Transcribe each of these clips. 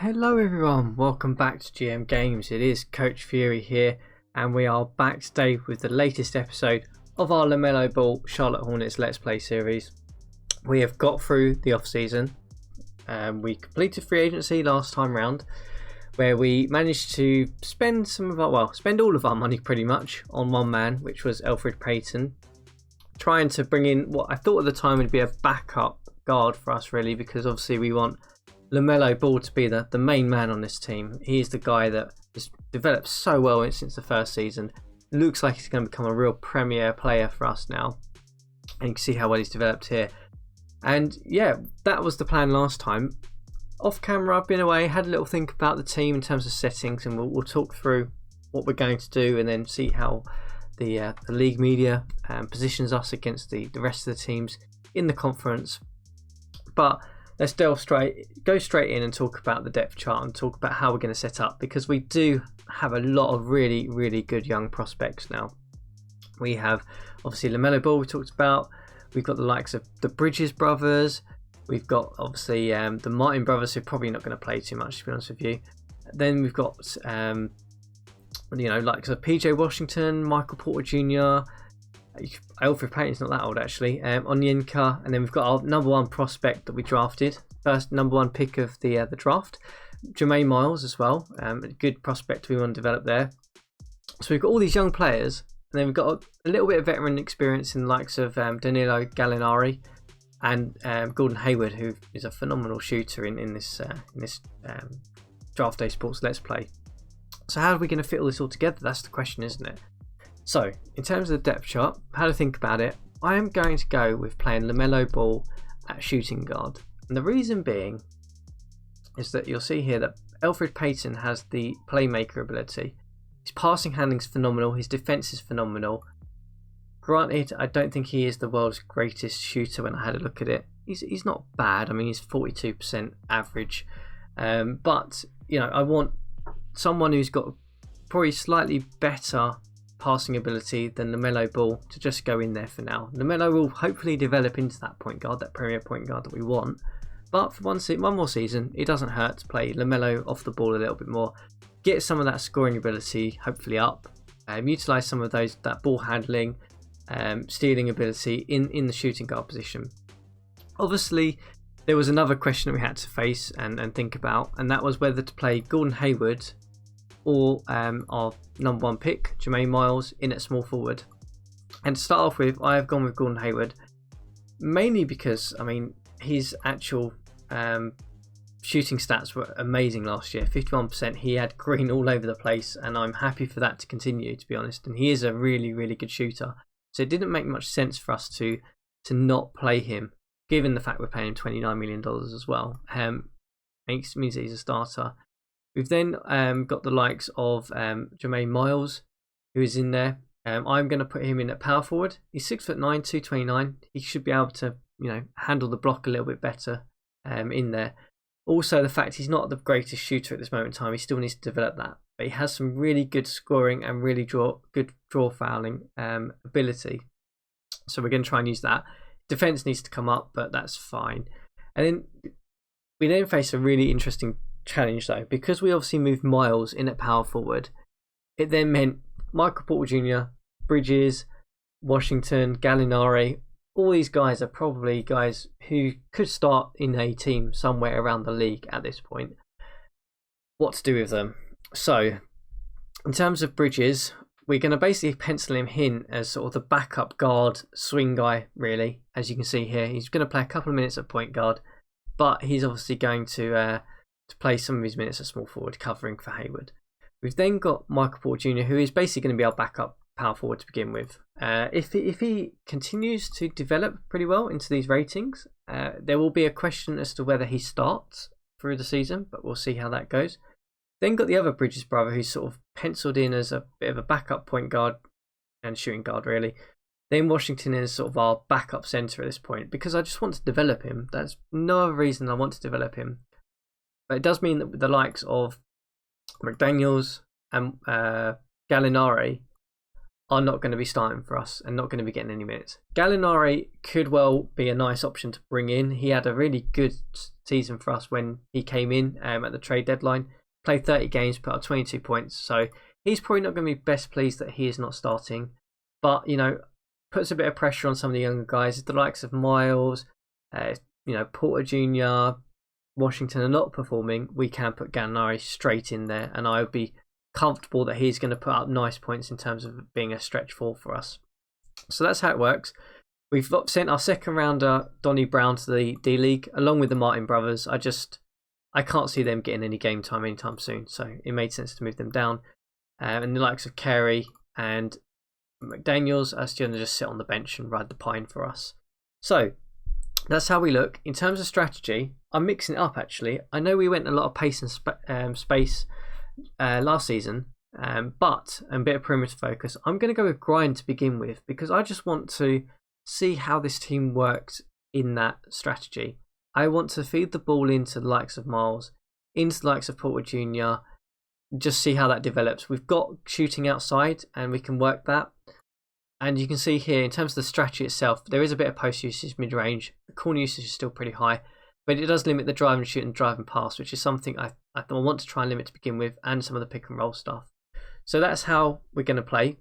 Hello everyone, welcome back to GM Games. It is CoachFury here, and we are back today with the latest episode of our LaMelo Ball Charlotte Hornets Let's Play series. We have got through the off-season. We completed free agency last time round, where we managed to spend all of our money pretty much on one man, which was Elfrid Payton, trying to bring in what I thought at the time would be a backup guard for us, really, because obviously we want LaMelo Ball to be the main man on this team. He is the guy that has developed so well since the first season. Looks like he's going to become a real premier player for us now. And you can see how well he's developed here. And yeah, that was the plan last time. Off camera, I've been away, had a little think about the team in terms of settings, and we'll talk through what we're going to do and then see how the league media positions us against the rest of the teams in the conference. But let's go straight in and talk about the depth chart and talk about how we're going to set up, because we do have a lot of really, really good young prospects now. We have obviously LaMelo Ball we talked about. We've got the likes of the Bridges brothers. We've got obviously the Martin brothers, who are probably not going to play too much, to be honest with you. Then we've got likes of PJ Washington, Michael Porter Jr., Elfrid Payton's not that old actually, Onyenka, and then we've got our number one prospect that we drafted, first number one pick of the draft, Jermaine Miles as well, a good prospect we want to develop there. So we've got all these young players, and then we've got a little bit of veteran experience in the likes of Danilo Gallinari and Gordon Hayward, who is a phenomenal shooter in this Draft Day Sports Let's Play. So how are we going to fit all this all together? That's the question, isn't it? So, in terms of the depth chart, how to think about it, I am going to go with playing LaMelo Ball at shooting guard. And the reason being is that you'll see here that Elfrid Payton has the playmaker ability. His passing handling is phenomenal, his defense is phenomenal. Granted, I don't think he is the world's greatest shooter when I had a look at it. He's not bad, I mean he's 42% average. But, I want someone who's got probably slightly better passing ability than LaMelo Ball to just go in there for now. LaMelo will hopefully develop into that point guard, that premier point guard that we want. But for one more season, it doesn't hurt to play LaMelo off the ball a little bit more, get some of that scoring ability hopefully up, utilise some of that ball handling, stealing ability in the shooting guard position. Obviously, there was another question that we had to face and think about, and that was whether to play Gordon Hayward or our number one pick, Jermaine Miles, in at small forward. And to start off with, I have gone with Gordon Hayward, mainly because, his actual shooting stats were amazing last year. 51%, he had green all over the place, and I'm happy for that to continue, to be honest. And he is a really, really good shooter. So it didn't make much sense for us to not play him, given the fact we're paying him $29 million as well. Means that he's a starter. We've then got the likes of Jermaine Miles, who is in there. I'm going to put him in at power forward. He's 6'9", 229. He should be able to, handle the block a little bit better in there. Also, the fact he's not the greatest shooter at this moment in time, he still needs to develop that. But he has some really good scoring and really good draw fouling ability. So we're going to try and use that. Defense needs to come up, but that's fine. And then we face a really interesting challenge though, because we obviously moved Miles in at power forward. It then meant Michael Porter Jr., Bridges, Washington, Gallinari, all these guys are probably guys who could start in a team somewhere around the league at this point. What to do with them? So, in terms of Bridges, we're going to basically pencil him in as sort of the backup guard swing guy, really. As you can see here, he's going to play a couple of minutes at point guard, but he's obviously going to play some of his minutes at small forward, covering for Hayward. We've then got Michael Porter Jr., who is basically going to be our backup power forward to begin with. If he continues to develop pretty well into these ratings, there will be a question as to whether he starts through the season, but we'll see how that goes. Then got the other Bridges brother, who's sort of penciled in as a bit of a backup point guard and shooting guard, really. Then Washington is sort of our backup centre at this point, because I just want to develop him. That's no other reason I want to develop him. But it does mean that the likes of McDaniels and Gallinari are not going to be starting for us and not going to be getting any minutes. Gallinari could well be a nice option to bring in. He had a really good season for us when he came in at the trade deadline. Played 30 games, put up 22 points. So he's probably not going to be best pleased that he is not starting. But, you know, puts a bit of pressure on some of the younger guys. The likes of Miles, Porter Jr., Washington are not performing. We can put Gallinari straight in there, and I would be comfortable that he's going to put up nice points in terms of being a stretch four for us. So that's how it works. We've sent our second rounder, Donnie Brown, to the D-League, along with the Martin brothers. I can't see them getting any game time anytime soon, so it made sense to move them down. And the likes of Carey and McDaniels are still going to just sit on the bench and ride the pine for us. So that's how we look. In terms of strategy, I'm mixing it up actually. I know we went a lot of pace and space last season, but a bit of perimeter focus. I'm going to go with grind to begin with because I just want to see how this team works in that strategy. I want to feed the ball into the likes of Miles, into the likes of Porter Jr., just see how that develops. We've got shooting outside and we can work that. And you can see here, in terms of the strategy itself, there is a bit of post usage mid-range. The corner usage is still pretty high, but it does limit the drive and shoot and drive and pass, which is something I want to try and limit to begin with, and some of the pick and roll stuff. So that's how we're going to play.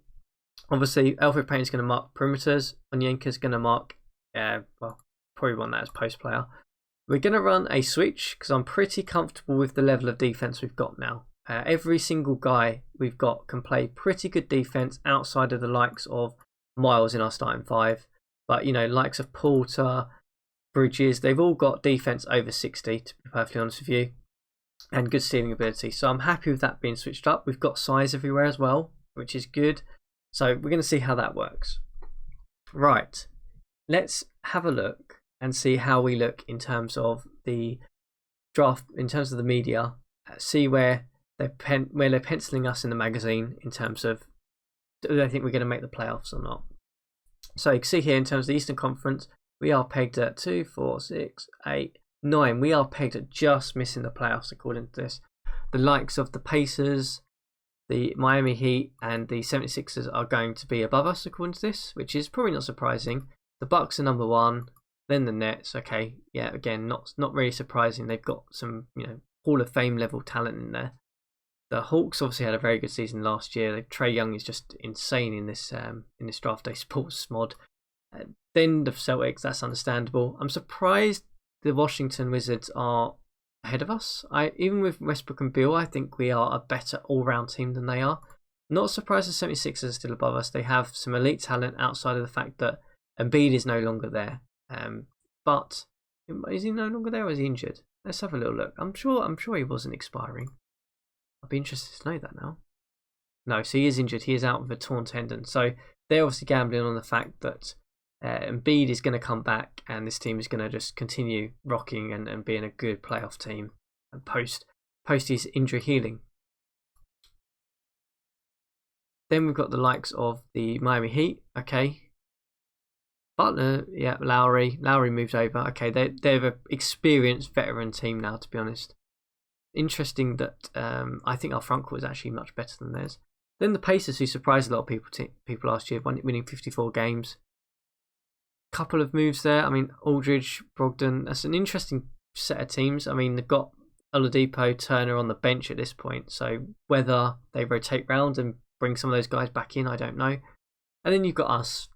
Obviously, Elfrid Payton's going to mark perimeters. Onyenka's going to mark, probably want that as post player. We're going to run a switch because I'm pretty comfortable with the level of defense we've got now. Every single guy we've got can play pretty good defense outside of the likes of Miles in our starting five. But, likes of Porter, Bridges, they've all got defense over 60, to be perfectly honest with you, and good stealing ability. So I'm happy with that being switched up. We've got size everywhere as well, which is good. So we're going to see how that works. Right, let's have a look and see how we look in terms of the draft, in terms of the media, see where they're penciling us in the magazine in terms of, do they think we're going to make the playoffs or not? So you can see here in terms of the Eastern Conference, we are pegged at 2, 4, 6, 8, 9. We are pegged at just missing the playoffs according to this. The likes of the Pacers, the Miami Heat and the 76ers are going to be above us according to this, which is probably not surprising. The Bucks are number 1, then the Nets. Okay, yeah, again, not really surprising. They've got some, Hall of Fame level talent in there. The Hawks obviously had a very good season last year. Trae Young is just insane in this draft day sports mod. Then the Celtics, that's understandable. I'm surprised the Washington Wizards are ahead of us. Even with Westbrook and Beal, I think we are a better all-round team than they are. Not surprised the 76ers are still above us. They have some elite talent outside of the fact that Embiid is no longer there. But is he no longer there or is he injured? Let's have a little look. I'm sure he wasn't expiring. I'd be interested to know that now. No, so he is injured. He is out with a torn tendon. So they're obviously gambling on the fact that Embiid is going to come back and this team is going to just continue rocking and being a good playoff team and post his injury healing. Then we've got the likes of the Miami Heat. Okay. Butler, yeah, Lowry moved over. Okay, they're an experienced veteran team now, to be honest. Interesting that I think our front court is actually much better than theirs. Then the Pacers, who surprised a lot of people last year, winning 54 games. Couple of moves there. I mean, Aldridge, Brogdon. That's an interesting set of teams. I mean, they've got Oladipo, Turner on the bench at this point. So whether they rotate round and bring some of those guys back in, I don't know. And then you've got us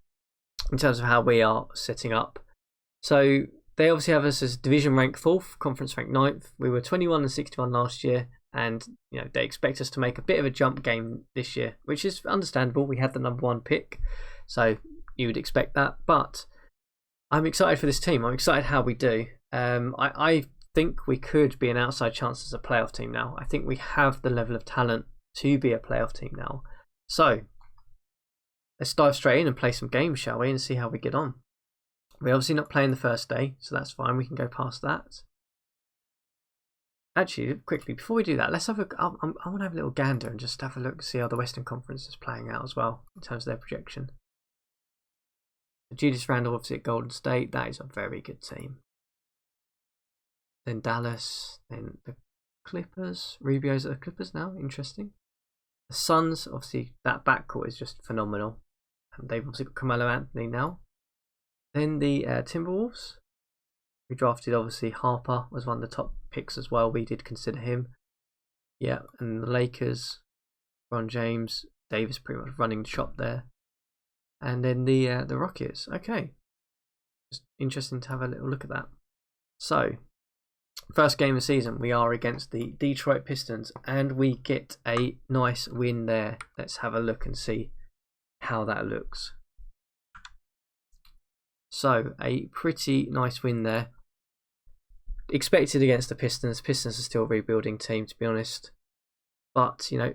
in terms of how we are setting up. So they obviously have us as division rank 4th, conference rank 9th. We were 21 and 61 last year, and they expect us to make a bit of a jump game this year, which is understandable. We had the number 1 pick, so you would expect that. But I'm excited for this team. I'm excited how we do. I think we could be an outside chance as a playoff team now. I think we have the level of talent to be a playoff team now. So let's dive straight in and play some games, shall we, and see how we get on. We're obviously not playing the first day, so that's fine. We can go past that. Actually, quickly, before we do that, let's have I want to have a little gander and just have a look, see how the Western Conference is playing out as well, in terms of their projection. Julius Randle, obviously at Golden State. That is a very good team. Then Dallas, then the Clippers. Rubio's at the Clippers now. Interesting. The Suns, obviously, that backcourt is just phenomenal. and they've obviously got Carmelo Anthony now. Then the Timberwolves, we drafted obviously Harper was one of the top picks as well. We did consider him. Yeah, and the Lakers, Ron James, Davis pretty much running the shop there. And then the Rockets. Okay, just interesting to have a little look at that. So, first game of the season, we are against the Detroit Pistons, and we get a nice win there. Let's have a look and see how that looks. So, a pretty nice win there. Expected against the Pistons. Pistons are still a rebuilding team, to be honest. But, you know,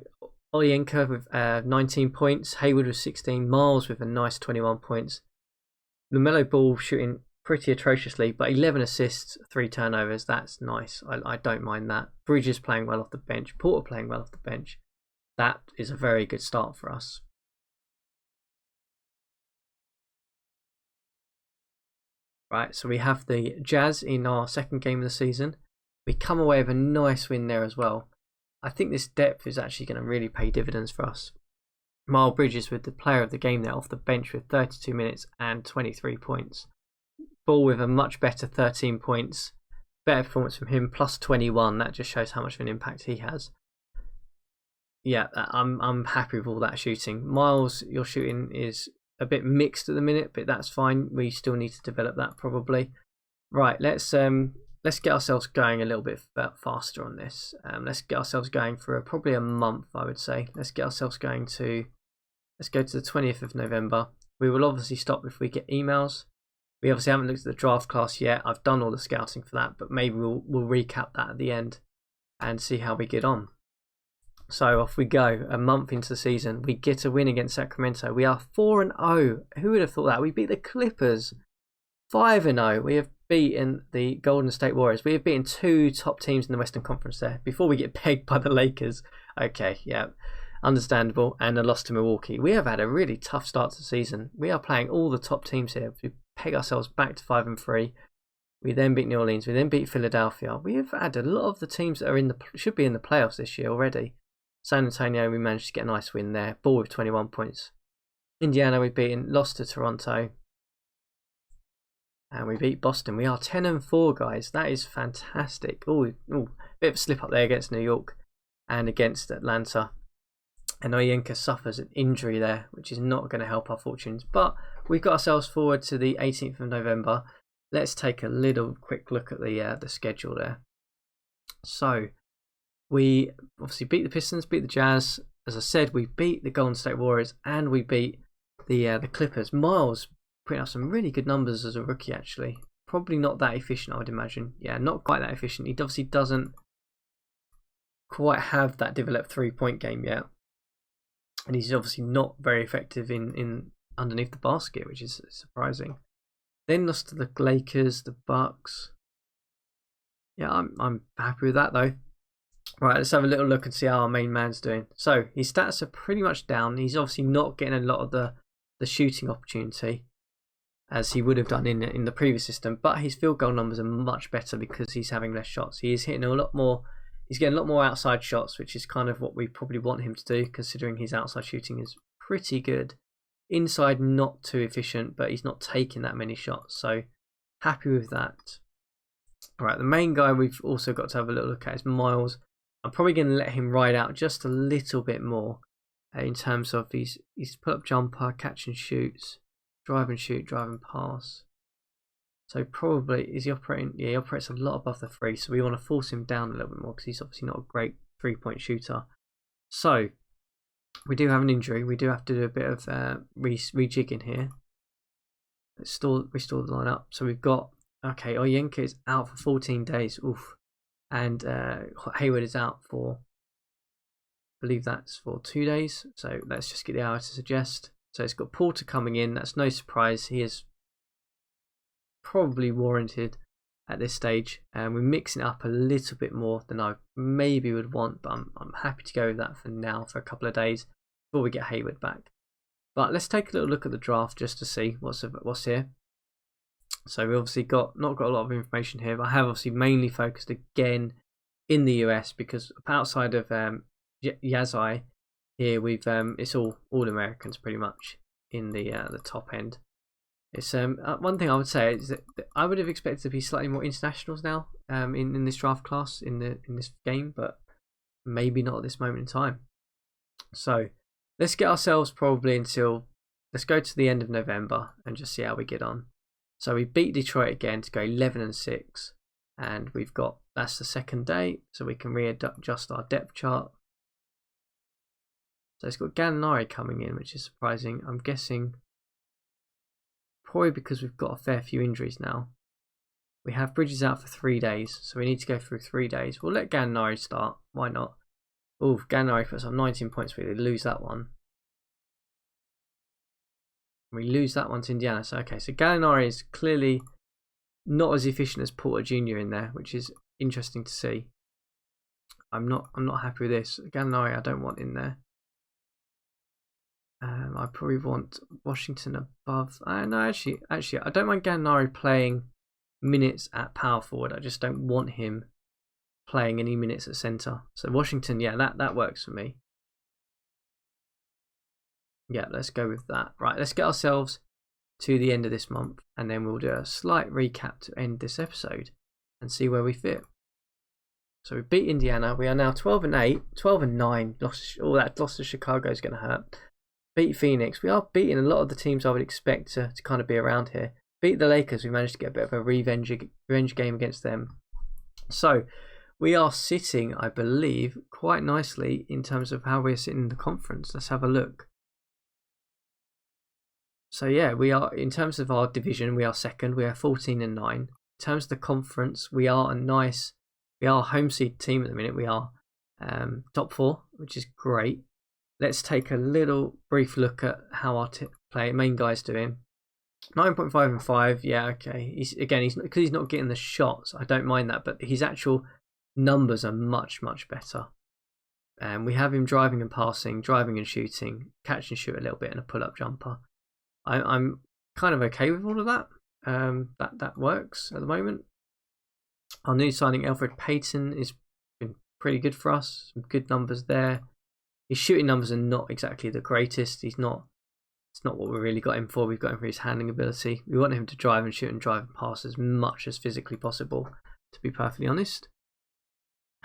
Olienka with 19 points, Hayward with 16, Miles with a nice 21 points. LaMelo Ball shooting pretty atrociously, but 11 assists, 3 turnovers. That's nice. I don't mind that. Bridges playing well off the bench. Porter playing well off the bench. That is a very good start for us. Right, so we have the Jazz in our second game of the season. We come away with a nice win there as well. I think this depth is actually going to really pay dividends for us. Miles Bridges with the player of the game there off the bench with 32 minutes and 23 points. Ball with a much better 13 points. Better performance from him, plus 21. That just shows how much of an impact he has. Yeah, I'm happy with all that shooting. Miles, your shooting is a bit mixed at the minute, but that's fine. We still need to develop that probably. Right, let's get ourselves going a little bit faster on this. Let's get ourselves going for probably a month, I would say. Let's go to the 20th of November. We will obviously stop if we get emails. We obviously haven't looked at the draft class yet. I've done all the scouting for that, but maybe we'll recap that at the end and see how we get on. So off we go. A month into the season, we get a win against Sacramento. We are 4-0. Who would have thought that? We beat the Clippers 5-0. We have beaten the Golden State Warriors. We have beaten 2 top teams in the Western Conference there before we get pegged by the Lakers. Okay, yeah, understandable. And a loss to Milwaukee. We have had a really tough start to the season. We are playing all the top teams here. We peg ourselves back to 5-3. We then beat New Orleans. We then beat Philadelphia. We have had a lot of the teams that are should be in the playoffs this year already. San Antonio, we managed to get a nice win there. Ball with 21 points. Indiana, we've beaten, lost to Toronto. And we beat Boston. We are 10-4, guys. That is fantastic. Bit of a slip up there against New York and against Atlanta. And Oyenka suffers an injury there, which is not going to help our fortunes. But we've got ourselves forward to the 18th of November. Let's take a little quick look at the schedule there. So, we obviously beat the Pistons, beat the Jazz. As I said, we beat the Golden State Warriors and we beat the Clippers. Miles putting up some really good numbers as a rookie, actually. Probably not that efficient, I would imagine. Yeah, not quite that efficient. He obviously doesn't quite have that developed three-point game yet. And he's obviously not very effective in underneath the basket, which is surprising. Then lost to the Lakers, the Bucks. Yeah, I'm happy with that though. Right, let's have a little look and see how our main man's doing. So his stats are pretty much down. He's obviously not getting a lot of the shooting opportunity as he would have done in the previous system, but his field goal numbers are much better because he's having less shots. He is hitting a lot more. He's getting a lot more outside shots, which is kind of what we probably want him to do, considering his outside shooting is pretty good. Inside, not too efficient, but he's not taking that many shots, so happy with that. All right, the main guy we've also got to have a little look at is Miles. I'm probably going to let him ride out just a little bit more in terms of his pull-up jumper, catch and shoots, drive and shoot, drive and pass. So probably, is he operating? Yeah, he operates a lot above the 3, so we want to force him down a little bit more because he's obviously not a great three-point shooter. So we do have an injury. We do have to do a bit of rejigging here. Let's restore the lineup. So we've got, okay, Oyenka is out for 14 days. Oof. And Hayward is out for, I believe that's for 2 days. So let's just get the hour to suggest. So it's got Porter coming in. That's no surprise. He is probably warranted at this stage. And we're mixing it up a little bit more than I maybe would want. But I'm happy to go with that for now for a couple of days before we get Hayward back. But let's take a little look at the draft just to see what's here. So we obviously not got a lot of information here, but I have obviously mainly focused again in the US because outside of Yazai here we've it's all Americans pretty much in the top end. It's one thing I would say is that I would have expected to be slightly more internationals now in this draft class in this game, but maybe not at this moment in time. So let's get ourselves probably let's go to the end of November and just see how we get on. So we beat Detroit again to go 11-6, and that's the second day, so we can readjust our depth chart. So it's got Gallinari coming in, which is surprising. I'm guessing probably because we've got a fair few injuries now. We have Bridges out for 3 days, so we need to go through 3 days. We'll let Gallinari start. Why not? Oh, Gallinari puts up 19 points. We lose that one. We lose that one to Indiana. So okay, so Gallinari is clearly not as efficient as Porter Jr. in there, which is interesting to see. I'm not happy with this. Gallinari I don't want in there. I probably want Washington above. No, actually, I don't mind Gallinari playing minutes at power forward. I just don't want him playing any minutes at centre. So Washington, yeah, that works for me. Yeah, let's go with that. Right, let's get ourselves to the end of this month, and then we'll do a slight recap to end this episode and see where we fit. So we beat Indiana. We are now 12-8, 12-9. Loss to Chicago is going to hurt. Beat Phoenix. We are beating a lot of the teams I would expect to kind of be around here. Beat the Lakers. We managed to get a bit of a revenge game against them. So we are sitting, I believe, quite nicely in terms of how we're sitting in the conference. Let's have a look. So yeah, we are, in terms of our division, we are second. We are 14-9. In terms of the conference, we are a home seed team at the minute. We are top 4, which is great. Let's take a little brief look at how our main guy's doing. 9.5 and 5. Yeah, okay. Because he's not getting the shots. I don't mind that, but his actual numbers are much better. We have him driving and passing, driving and shooting, catch and shoot a little bit, and a pull-up jumper. I'm kind of okay with all of that. That works at the moment. Our new signing, Elfrid Payton, has been pretty good for us. Some good numbers there. His shooting numbers are not exactly the greatest. It's not what we really got him for. We've got him for his handling ability. We want him to drive and shoot and drive and pass as much as physically possible, to be perfectly honest.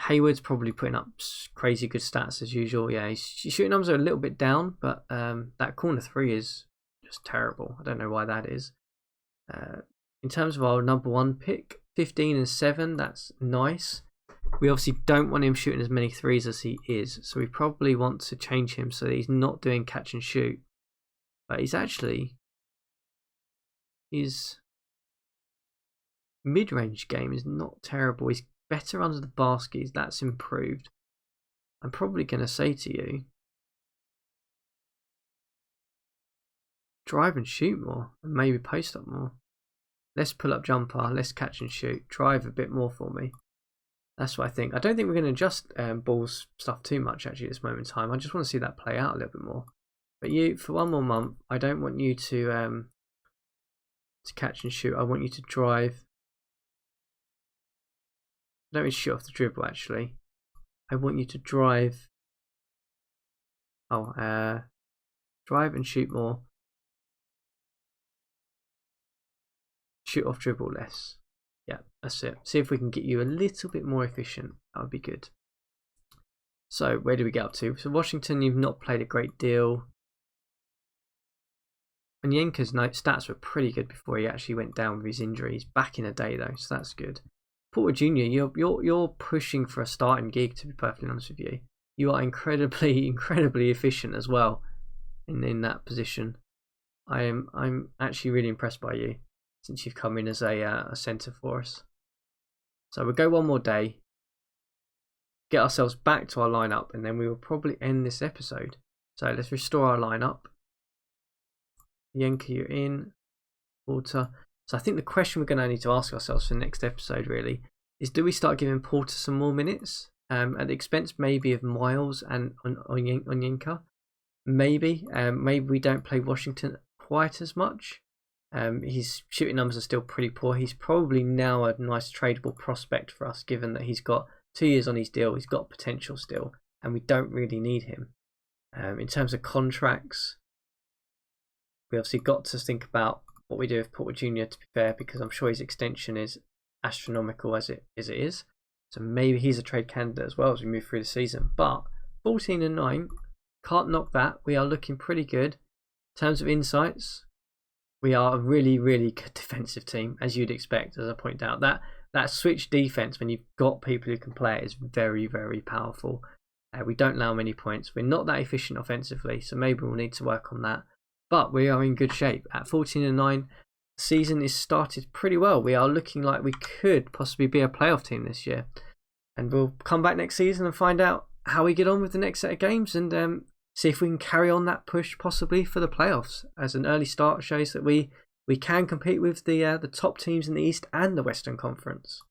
Hayward's probably putting up crazy good stats as usual. Yeah, his shooting numbers are a little bit down, but that corner 3 is just terrible. I don't know why that is. In terms of our number 1 pick, 15-7, that's nice. We obviously don't want him shooting as many threes as he is, so we probably want to change him so that he's not doing catch and shoot. But his mid-range game is not terrible. He's better under the basket. That's improved. I'm probably going to say to you, drive and shoot more, and maybe post up more. Less pull-up jumper, less catch and shoot. Drive a bit more for me. That's what I think. I don't think we're going to adjust Ball's stuff too much actually at this moment in time. I just want to see that play out a little bit more. But you, for one more month, I don't want you to catch and shoot. I want you to drive. I don't mean shoot off the dribble actually. I want you to drive. Drive and shoot more. Shoot off dribble less. Yeah, that's it. See if we can get you a little bit more efficient. That would be good. So where do we get up to? So Washington, you've not played a great deal. And Yenka's stats were pretty good before he actually went down with his injuries back in the day, though. So that's good. Porter Jr., you're pushing for a starting gig. To be perfectly honest with you, you are incredibly efficient as well in that position. I'm actually really impressed by you since you've come in as a centre for us. So we'll go one more day, get ourselves back to our lineup, and then we will probably end this episode. So let's restore our lineup. Yenka, you're in. Porter. So I think the question we're going to need to ask ourselves for the next episode really is, do we start giving Porter some more minutes at the expense maybe of Miles and on Yenka? Maybe we don't play Washington quite as much. His shooting numbers are still pretty poor. He's probably now a nice tradable prospect for us, given that he's got 2 years on his deal. He's got potential still, and we don't really need him. In terms of contracts, we obviously got to think about what we do with Porter Jr. to be fair, because I'm sure his extension is astronomical as it is. So maybe he's a trade candidate as well as we move through the season. But 14-9, can't knock that. We are looking pretty good. In terms of insights, we are a really, really good defensive team, as you'd expect, as I pointed out. That switch defense, when you've got people who can play it, is very, very powerful. We don't allow many points. We're not that efficient offensively, so maybe we'll need to work on that. But we are in good shape. At 14-9, the season is started pretty well. We are looking like we could possibly be a playoff team this year. And we'll come back next season and find out how we get on with the next set of games and see if we can carry on that push possibly for the playoffs. As an early start shows that we can compete with the top teams in the East and the Western Conference.